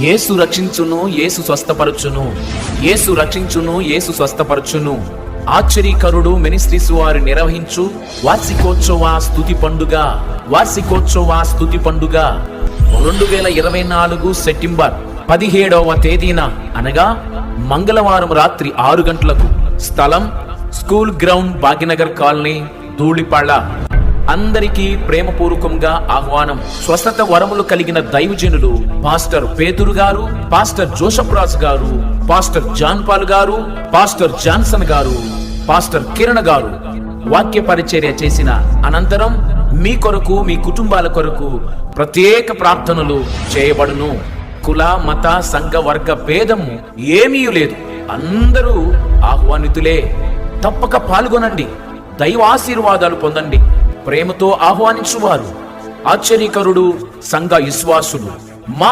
యేసు రక్షించును, యేసు స్వస్థపరచును. యేసు రక్షించును, యేసు స్వస్థపరచును. ఆశ్చర్యకరుడు మినిస్ట్రీస్ వారు నిర్వహించు వార్షికోత్సవ స్తుతి పండుగ 2024 సెప్టెంబర్ 17వ తేదీన అనగా మంగళవారం రాత్రి 6 గంటలకు. స్థలం school ground, Bhagyanagar colony, Dhulipala. అందరికీ ప్రేమపూర్వకంగా ఆహ్వానం. స్వస్థత వరములు కలిగిన దైవజనులు పాస్టర్ పేతురు గారు, పాస్టర్ జోసఫ్ రాజు గారు, పాస్టర్ జాన్ పాల్ గారు, పాస్టర్ జాన్సన్ గారు, పాస్టర్ కిరణ్ గారు వాక్య పరిచర్య చేసిన అనంతరం మీ కొరకు, మీ కుటుంబాల కొరకు ప్రత్యేక ప్రార్థనలు చేయబడును. కుల, మత, సంఘ, వర్గ భేదము ఏమీ లేదు. అందరూ ఆహ్వానితులే. తప్పక పాల్గొనండి. దైవ ఆశీర్వాదాలు పొందండి. ప్రేమతో ఆహ్వానించువారు ఆశ్చర్యకరుడు సంఘ విశ్వాసులు. మా